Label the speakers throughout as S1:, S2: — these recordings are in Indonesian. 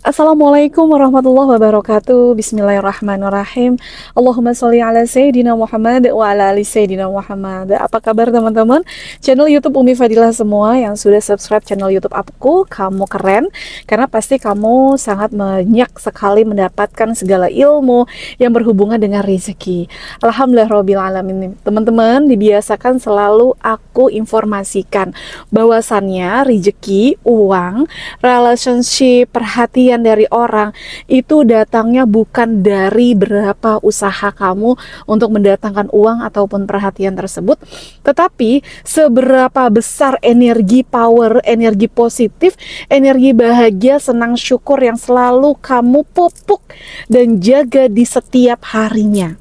S1: Assalamualaikum warahmatullahi wabarakatuh. Bismillahirrahmanirrahim. Allahumma sholli ala Sayyidina Muhammad wa ala ali Sayyidina Muhammad. Apa kabar teman-teman? Channel YouTube Umi Fadilah semua yang sudah subscribe channel YouTube aku, kamu keren. Karena pasti kamu sangat banyak sekali mendapatkan segala ilmu yang berhubungan dengan rezeki. Alhamdulillahirabbil alamin. Teman-teman, dibiasakan selalu aku informasikan bahwasannya rezeki, uang, relationship, perhatian dari orang itu datangnya bukan dari berapa usaha kamu untuk mendatangkan uang ataupun perhatian tersebut, tetapi seberapa besar energi power, energi positif, energi bahagia, senang, syukur yang selalu kamu pupuk dan jaga di setiap harinya.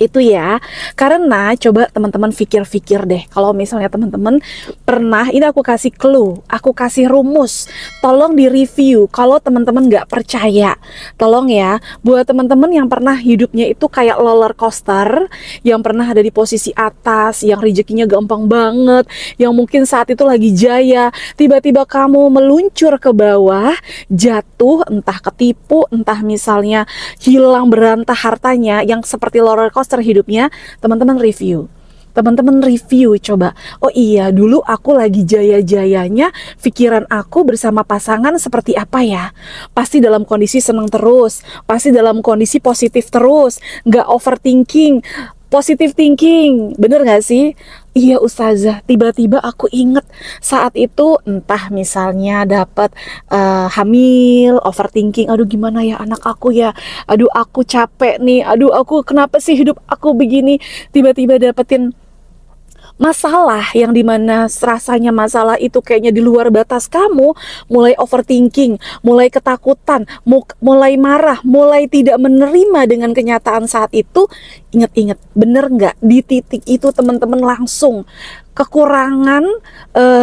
S1: Itu ya, karena coba teman-teman pikir-pikir deh, kalau misalnya teman-teman pernah, ini aku kasih clue, aku kasih rumus, tolong di review kalau teman-teman nggak percaya. Tolong ya, buat teman-teman yang pernah hidupnya itu kayak roller coaster, yang pernah ada di posisi atas, yang rezekinya gampang banget, yang mungkin saat itu lagi jaya, tiba-tiba kamu meluncur ke bawah, jatuh, entah ketipu, entah misalnya hilang berantah hartanya, yang seperti roller coaster hidupnya, teman-teman review. Teman-teman review coba. Oh iya, dulu aku lagi jaya-jayanya, pikiran aku bersama pasangan seperti apa ya? Pasti dalam kondisi senang terus, pasti dalam kondisi positif terus, nggak overthinking, positive thinking, bener gak sih? Iya ustazah, tiba-tiba aku inget saat itu entah misalnya dapat hamil, overthinking, aduh gimana ya anak aku ya, aduh aku capek nih, aduh aku kenapa sih hidup aku begini, tiba-tiba dapetin masalah yang dimana rasanya masalah itu kayaknya di luar batas kamu, mulai overthinking, mulai ketakutan, mulai marah, mulai tidak menerima dengan kenyataan saat itu. Ingat-ingat, bener nggak di titik itu teman-teman langsung kekurangan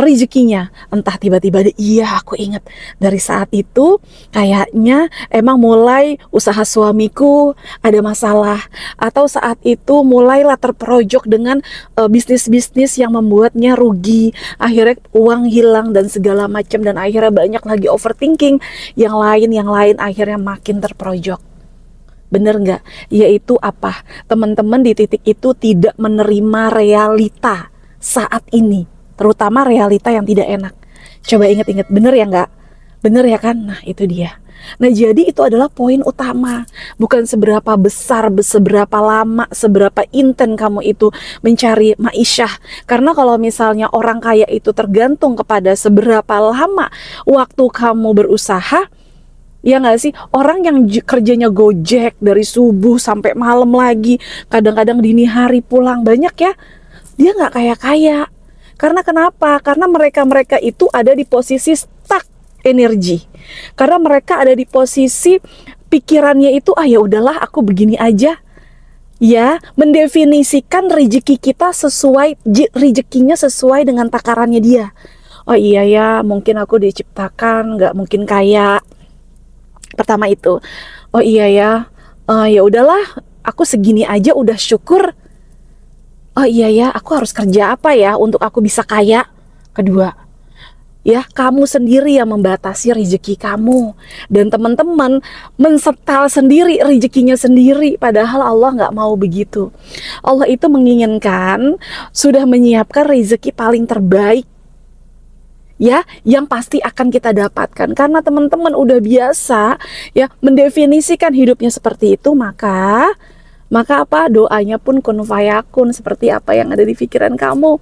S1: rezekinya, entah tiba-tiba iya aku ingat dari saat itu kayaknya emang mulai usaha suamiku ada masalah, atau saat itu mulailah terperojok dengan bisnis-bisnis yang membuatnya rugi, akhirnya uang hilang dan segala macam, dan akhirnya banyak lagi overthinking, yang lain akhirnya makin terperojok. Bener nggak? Yaitu apa? Teman-teman di titik itu tidak menerima realita saat ini, terutama realita yang tidak enak. Coba inget-inget, bener ya nggak? Bener ya kan? Nah itu dia. Nah jadi itu adalah poin utama, bukan seberapa besar, seberapa lama, seberapa inten kamu itu mencari ma'isyah. Karena kalau misalnya orang kaya itu tergantung kepada seberapa lama waktu kamu berusaha, ya nggak sih? Orang yang kerjanya gojek dari subuh sampai malam lagi, kadang-kadang dini hari pulang, banyak ya, dia nggak kaya-kaya. Karena kenapa? Karena mereka itu ada di posisi stuck energi. Karena mereka ada di posisi pikirannya itu, ah ya udahlah aku begini aja. Ya, mendefinisikan rezeki kita sesuai, rezekinya sesuai dengan takarannya dia. Oh iya ya, mungkin aku diciptakan nggak mungkin kaya. Pertama itu, oh iya ya, ya udahlah, aku segini aja udah syukur. Oh iya ya, aku harus kerja apa ya untuk aku bisa kaya? Kedua, ya kamu sendiri yang membatasi rezeki kamu, dan teman-teman mensetel sendiri rezekinya sendiri. Padahal Allah nggak mau begitu. Allah itu menginginkan, sudah menyiapkan rezeki paling terbaik, ya, yang pasti akan kita dapatkan. Karena teman-teman udah biasa ya mendefinisikan hidupnya seperti itu, maka apa, doanya pun kun fayakun, seperti apa yang ada di pikiran kamu.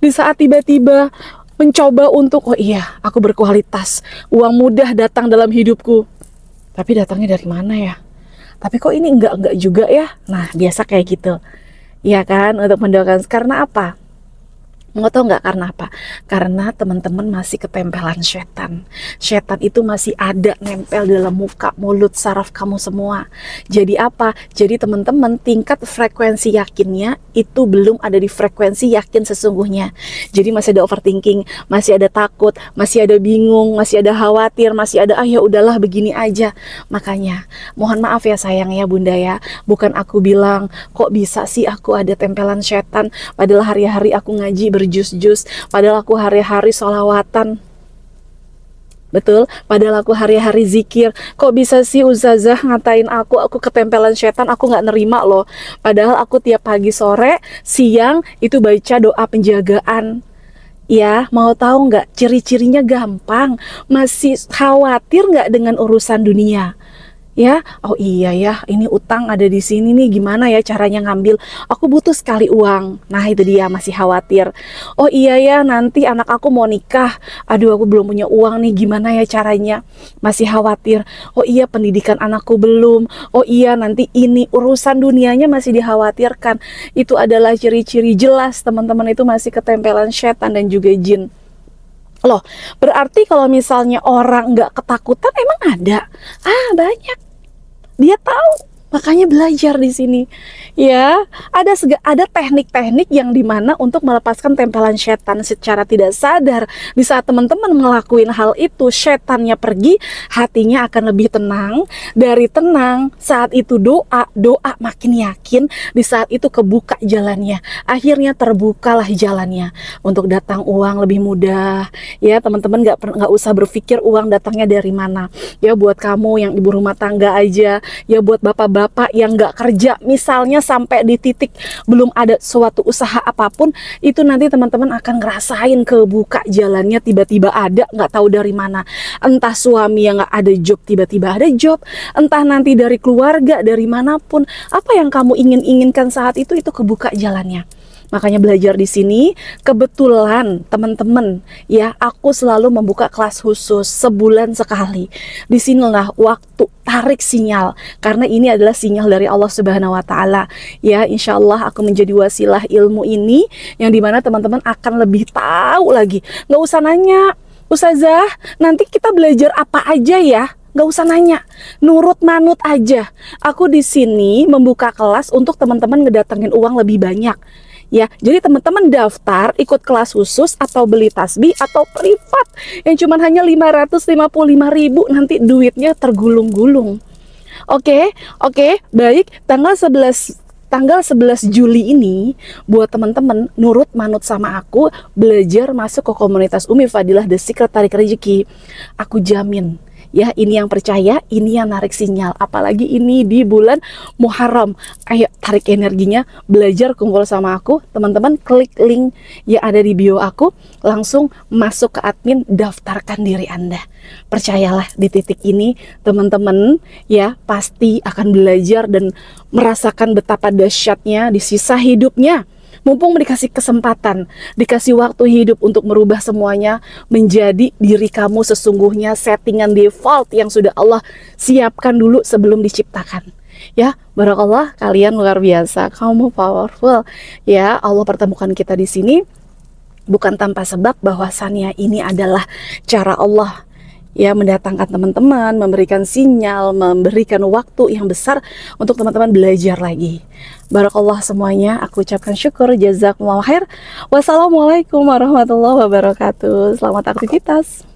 S1: Di saat tiba-tiba mencoba untuk, oh iya aku berkualitas, uang mudah datang dalam hidupku, tapi datangnya dari mana ya? Tapi kok ini enggak juga ya? Nah biasa kayak gitu, ya kan, untuk mendoakan. Karena apa? Mau tau nggak karena apa? Karena teman-teman masih ketempelan setan. Setan itu masih ada nempel dalam muka, mulut, saraf kamu semua. Jadi apa? Jadi teman-teman tingkat frekuensi yakinnya itu belum ada di frekuensi yakin sesungguhnya. Jadi masih ada overthinking, masih ada takut, masih ada bingung, masih ada khawatir, masih ada ya udahlah begini aja. Makanya mohon maaf ya sayang ya bunda ya, bukan aku bilang kok bisa sih aku ada tempelan setan, padahal hari-hari aku ngaji berjus-jus, padahal aku hari-hari sholawatan. Betul, padahal aku hari-hari zikir. Kok bisa sih Ustazah ngatain aku ketempelan setan, aku nggak nerima loh. Padahal aku tiap pagi, sore, siang itu baca doa penjagaan. Ya, mau tahu nggak ciri-cirinya gampang? Masih khawatir nggak dengan urusan dunia? Ya, oh iya ya, ini utang ada di sini nih, gimana ya caranya ngambil? Aku butuh sekali uang. Nah, itu dia masih khawatir. Oh iya ya, nanti anak aku mau nikah. Aduh, aku belum punya uang nih, gimana ya caranya? Masih khawatir. Oh iya, pendidikan anakku belum. Oh iya, nanti ini urusan dunianya masih dikhawatirkan. Itu adalah ciri-ciri jelas teman-teman itu masih ketempelan setan dan juga jin. Loh, berarti kalau misalnya orang nggak ketakutan emang ada? Banyak. Dia tahu, makanya belajar di sini. Ya, ada teknik-teknik yang dimana untuk melepaskan tempelan setan secara tidak sadar. Di saat teman-teman ngelakuin hal itu, setannya pergi, hatinya akan lebih tenang. Dari tenang, saat itu doa makin yakin. Di saat itu kebuka jalannya. Akhirnya terbukalah jalannya untuk datang uang lebih mudah. Ya, teman-teman nggak usah berpikir uang datangnya dari mana. Ya, buat kamu yang ibu rumah tangga aja, ya buat bapak-bapak yang nggak kerja, misalnya sampai di titik belum ada suatu usaha apapun, itu nanti teman-teman akan ngerasain kebuka jalannya, tiba-tiba ada, nggak tahu dari mana. Entah suami yang nggak ada job, tiba-tiba ada job. Entah nanti dari keluarga, dari manapun. Apa yang kamu inginkan saat itu kebuka jalannya. Makanya belajar di sini, kebetulan teman-teman ya, aku selalu membuka kelas khusus sebulan sekali. Disinilah waktu tarik sinyal, karena ini adalah sinyal dari Allah Subhanahu Wa Taala. Ya, insya Allah aku menjadi wasilah ilmu ini, yang dimana teman-teman akan lebih tahu lagi. Nggak usah nanya, Ustazah, nanti kita belajar apa aja ya? Nggak usah nanya, nurut manut aja. Aku di sini membuka kelas untuk teman-teman ngedatengin uang lebih banyak. Ya, jadi teman-teman daftar ikut kelas khusus atau beli tasbih atau privat yang cuma hanya 555.000, nanti duitnya tergulung-gulung. Oke, baik. Tanggal 11 Juli ini buat teman-teman nurut manut sama aku, belajar masuk ke komunitas Umi Fadilah The Secret Tarik Rezeki. Aku jamin ya, ini yang percaya, ini yang narik sinyal. Apalagi ini di bulan Muharram. Ayo tarik energinya, belajar kumpul sama aku. Teman-teman klik link yang ada di bio aku, langsung masuk ke admin, daftarkan diri Anda. Percayalah, di titik ini teman-teman ya pasti akan belajar dan merasakan betapa dahsyatnya di sisa hidupnya. Mumpung dikasih kesempatan, dikasih waktu hidup untuk merubah semuanya menjadi diri kamu sesungguhnya, settingan default yang sudah Allah siapkan dulu sebelum diciptakan. Ya, barakallah, kalian luar biasa, kamu powerful. Ya, Allah pertemukan kita di sini bukan tanpa sebab, bahwasannya ini adalah cara Allah ya mendatangkan teman-teman, memberikan sinyal, memberikan waktu yang besar untuk teman-teman belajar lagi. Barakallah semuanya, aku ucapkan syukur, jazakumullah khair. Wassalamualaikum warahmatullahi wabarakatuh. Selamat aktivitas.